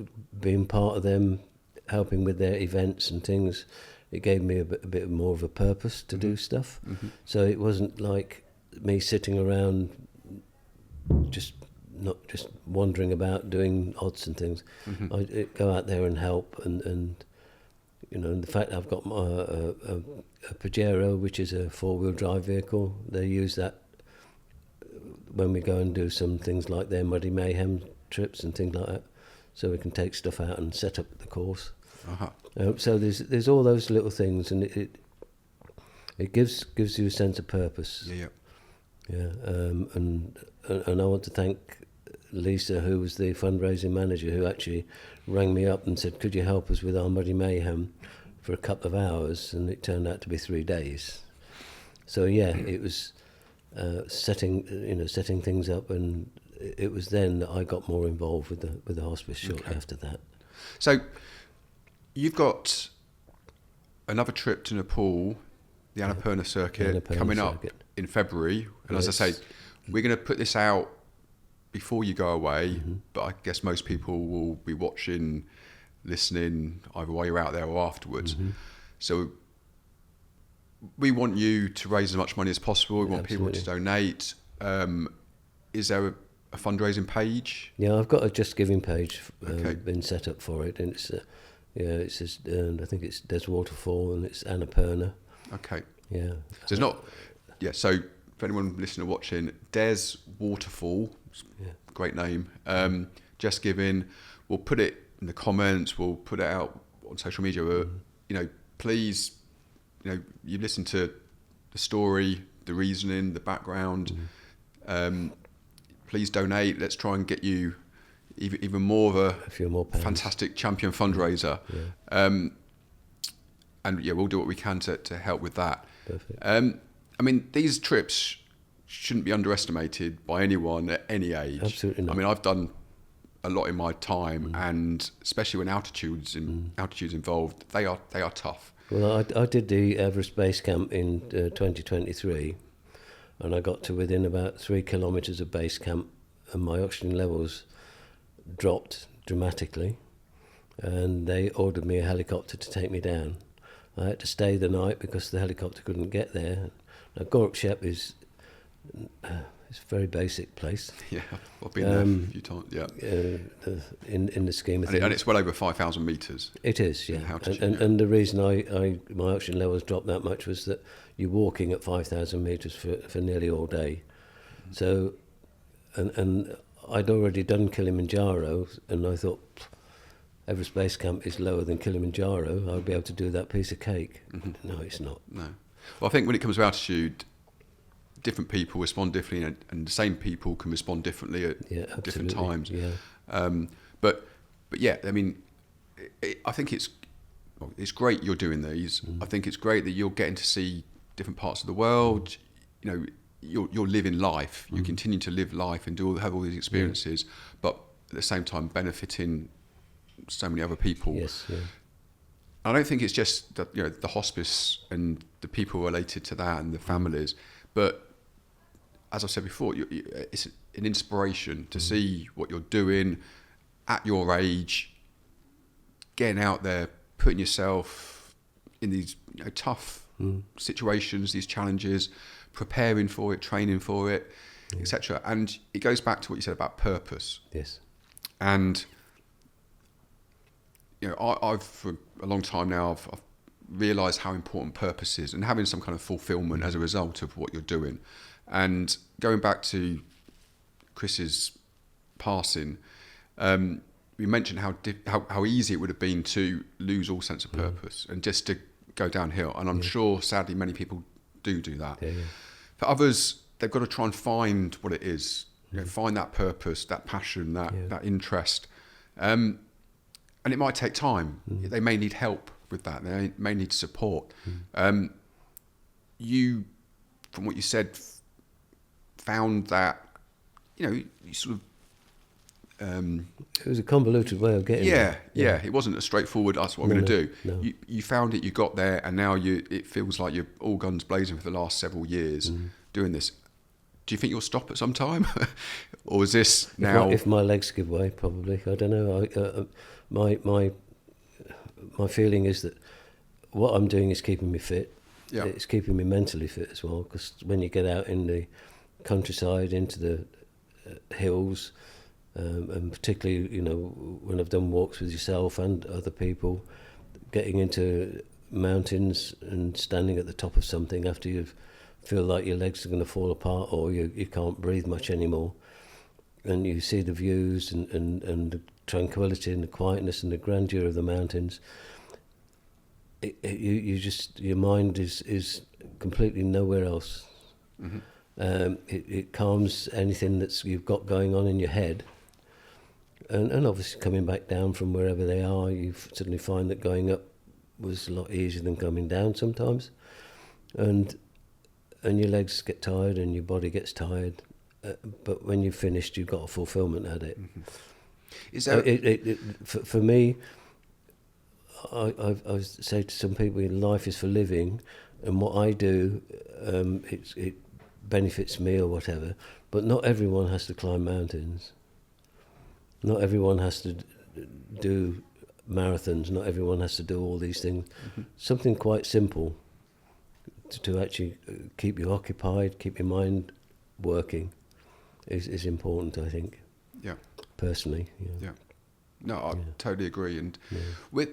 being part of them, helping with their events and things. It gave me a bit more of a purpose to do stuff. So it wasn't like me sitting around just wandering about doing odds and things. I'd go out there and help, and the fact I've got a Pajero, which is a 4-wheel drive vehicle. They use that when we go and do some things like their Muddy Mayhem trips and things like that, so we can take stuff out and set up the course. So there's all those little things, and it gives you a sense of purpose. And I want to thank Lisa, who was the fundraising manager, who actually rang me up and said, "Could you help us with our Muddy Mayhem for a couple of hours?" And it turned out to be 3 days. So it was setting things up, and it was then that I got more involved with the hospice shortly after that. So you've got another trip to Nepal, the Annapurna circuit, coming up in February. And as I say, we're going to put this out before you go away, but I guess most people will be watching, listening, either while you're out there or afterwards. So we want you to raise as much money as possible. We want people to donate. Is there a fundraising page? Yeah, I've got a Just Giving page Okay. been set up for it, and it's I think it's Des Waterfall and it's Annapurna. Okay. Yeah. So it's not. Yeah. So for anyone listening or watching, Des Waterfall, great name. Just Giving. We'll put it in the comments. We'll put it out on social media. Please, you listen to the story, the reasoning, the background. Please donate. Let's try and get you even more of a few more pounds. Fantastic champion fundraiser. And we'll do what we can to help with that. Perfect. These trips shouldn't be underestimated by anyone at any age. Absolutely not. I've done a lot in my time, and especially when altitudes involved, they are tough. Well, I did the Everest Base Camp in 2023, and I got to within about 3 kilometres of base camp, and my oxygen levels dropped dramatically, and they ordered me a helicopter to take me down. I had to stay the night because the helicopter couldn't get there. Now, Gorkshep is it's a very basic place. Yeah, I've been there a few times. Yeah, in the scheme of things, and it's well over 5,000 metres. It is, yeah. And the reason my oxygen levels dropped that much was that you're walking at 5,000 metres for nearly all day. So, and I'd already done Kilimanjaro, and I thought Everest Base Camp is lower than Kilimanjaro. I'll be able to do that piece of cake. No, it's not. No. Well, I think when it comes to altitude, different people respond differently, and the same people can respond differently at different times. Yeah. But yeah, I think it's great you're doing these. I think it's great that you're getting to see different parts of the world. You're living life. You continue to live life and have all these experiences, but at the same time benefiting so many other people. Yes. Yeah. I don't think it's just the hospice and the people related to that and the families, but as I said before, it's an inspiration to see what you're doing at your age, getting out there, putting yourself in these tough situations, these challenges, preparing for it, training for it, etc. And it goes back to what you said about purpose. Yes. And I've for a long time now, I've realised how important purpose is, and having some kind of fulfilment as a result of what you're doing. And going back to Chris's passing, we mentioned how easy it would have been to lose all sense of purpose and just to go downhill. And I'm sure, sadly, many people do that. Yeah. For others, they've got to try and find what it is, find that purpose, that passion, that interest. And it might take time. They may need help with that. They may need support. You, from what you said, found that, you sort of... it was a convoluted way of getting there. Yeah. It wasn't a straightforward, that's what I'm going to do. No. You found it, you got there, and now it feels like you're all guns blazing for the last several years doing this. Do you think you'll stop at some time? Or is this now... If my legs give way, probably. I don't know. My feeling is that what I'm doing is keeping me fit. Yeah. It's keeping me mentally fit as well, because when you get out in the countryside, into the hills, and particularly, when I've done walks with yourself and other people, getting into mountains and standing at the top of something after you feel like your legs are going to fall apart or you can't breathe much anymore, and you see the views and the tranquility and the quietness and the grandeur of the mountains, your mind is completely nowhere else. It calms anything that's you've got going on in your head, and obviously coming back down from wherever they are, you suddenly find that going up was a lot easier than coming down sometimes, and your legs get tired and your body gets tired, but when you've finished, you've got a fulfilment at it. Is there... For me, I say to some people, life is for living, and what I do, it benefits me or whatever, But not everyone has to climb mountains. Not everyone has to do marathons. Not everyone has to do all these things. Something quite simple to actually keep you occupied, keep your mind working, is important, I think. Yeah. Personally. Yeah. No, I totally agree. And Yeah.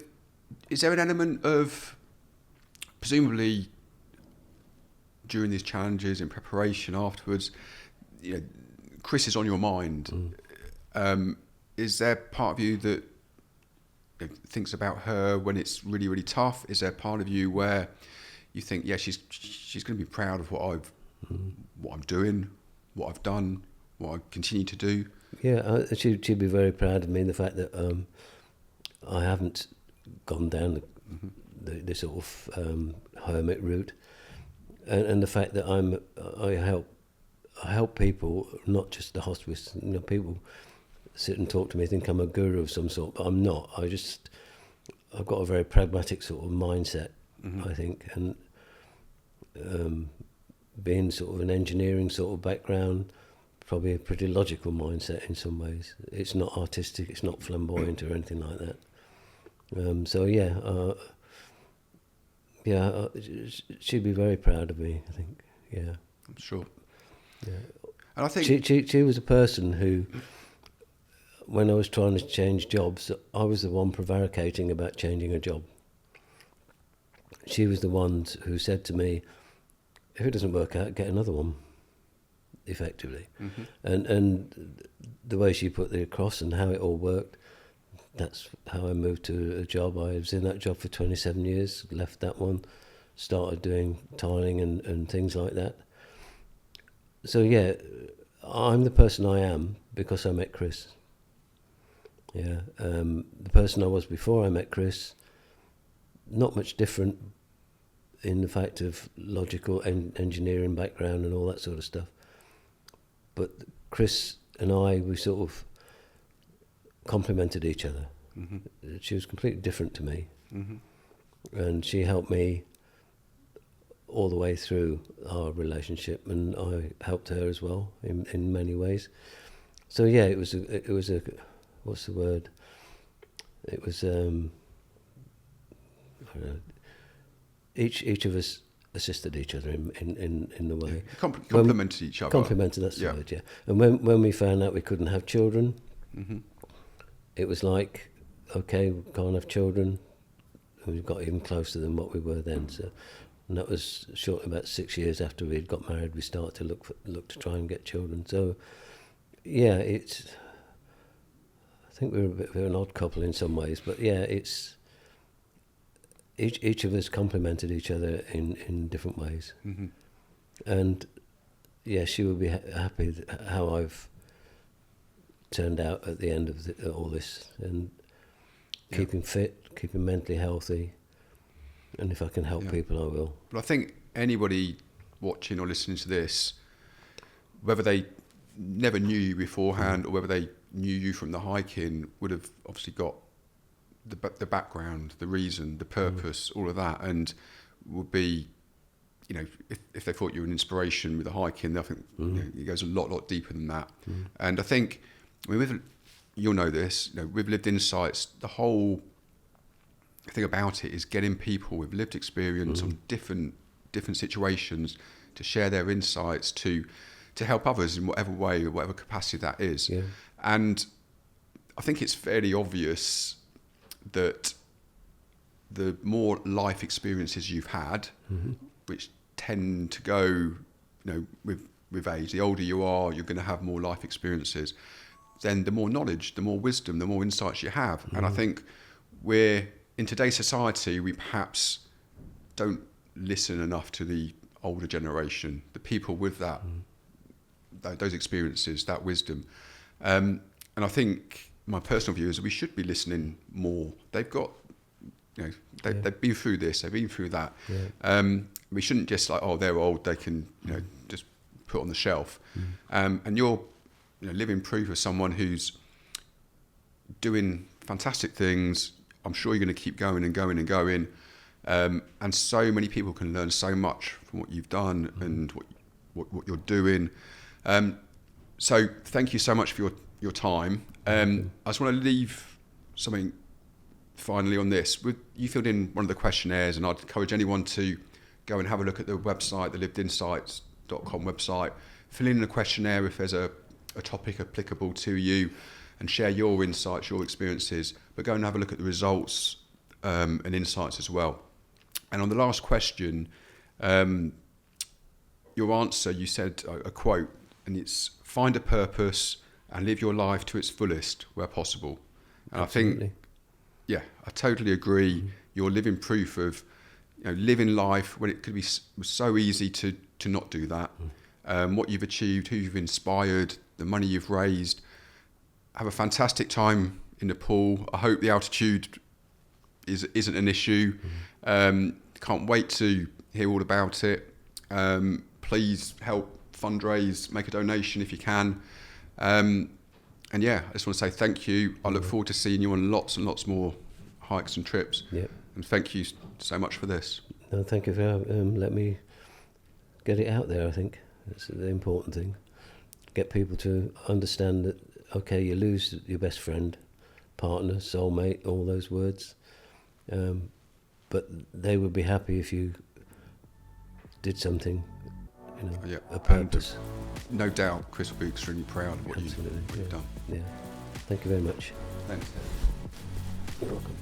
is there an element of, presumably, during these challenges, in preparation afterwards, Chris is on your mind. Is there part of you that thinks about her when it's really, really tough? Is there part of you where you think, yeah, she's going to be proud of what I'm doing, what I've done, what I continue to do? Yeah, she'd be very proud of me. The fact that I haven't gone down the sort of hermit route, and the fact that I help people, not just the hospice. People sit and talk to me, think I'm a guru of some sort, but I'm not. I've got a very pragmatic sort of mindset, I think, and being sort of an engineering sort of background, probably a pretty logical mindset in some ways. It's not artistic, it's not flamboyant or anything like that. She'd be very proud of me, I think. Yeah, I'm sure. Yeah, and I think she was a person who, when I was trying to change jobs, I was the one prevaricating about changing a job. She was the one who said to me, if it doesn't work out, get another one, effectively. And the way she put it across and how it all worked, that's how I moved to a job. I was in that job for 27 years, left that one, started doing tiling and things like that. So yeah, I'm the person I am because I met Chris. Yeah, the person I was before I met Chris, not much different in the fact of logical engineering background and all that sort of stuff. But Chris and we sort of complemented each other. She was completely different to me, and she helped me all the way through our relationship, and I helped her as well in many ways. So yeah, it was a what's the word? It was I don't know, each of us assisted each other in the way. Complemented each other. Complemented, that's the word, yeah. And when we found out we couldn't have children, it was like, okay, we can't have children. We got even closer than what we were then. So, and that was short about 6 years after we'd got married. We started to look to try and get children. So, yeah, I think we were a bit of an odd couple in some ways, but yeah, it's each of us complemented each other in different ways. And yeah, she would be happy how I've turned out at the end of all this, and keeping fit, keeping mentally healthy, and if I can help people, I will. But I think anybody watching or listening to this, whether they never knew you beforehand or whether they knew you from the hiking, would have obviously got the background, the reason, the purpose, all of that, and would be, if they thought you were an inspiration with the hiking, I think it goes a lot deeper than that. And I think, you'll know this, with Livedinsights, the whole thing about it is getting people with lived experience on different situations to share their insights, to help others in whatever way or whatever capacity that is. Yeah. And I think it's fairly obvious that the more life experiences you've had, which tend to go, with age, the older you are, you're going to have more life experiences. Then the more knowledge, the more wisdom, the more insights you have. And I think in today's society, we perhaps don't listen enough to the older generation, the people with those experiences, that wisdom. And I think my personal view is that we should be listening more. They've got, they've been through this, they've been through that. We shouldn't just they're old, they can, just put on the shelf. And you're, living proof of someone who's doing fantastic things. I'm sure you're going to keep going and going and going. And so many people can learn so much from what you've done and what you're doing. So thank you so much for your time. I just want to leave something finally on this. You filled in one of the questionnaires, and I'd encourage anyone to go and have a look at the website, the Livedinsights.com website. Fill in a questionnaire if there's a topic applicable to you, and share your insights, your experiences. But go and have a look at the results and insights as well. And on the last question, your answer, you said a quote, and it's find a purpose and live your life to its fullest where possible. And Absolutely. I think, yeah, I totally agree. You're living proof of living life when it could be so easy to not do that. What you've achieved, who you've inspired, the money you've raised. Have a fantastic time in Nepal. I hope the altitude isn't an issue. Can't wait to hear all about it. Please help fundraise, make a donation if you can. And yeah, I just want to say thank you. I look forward to seeing you on lots and lots more hikes and trips. Yep. And thank you so much for this. No, thank you for letting me get it out there. I think that's the important thing. Get people to understand that, okay, you lose your best friend, partner, soulmate, all those words. But they would be happy if you did something, a purpose. And no doubt Chris will be extremely proud of what Absolutely, you've done. Yeah. Thank you very much. Thanks. You're welcome.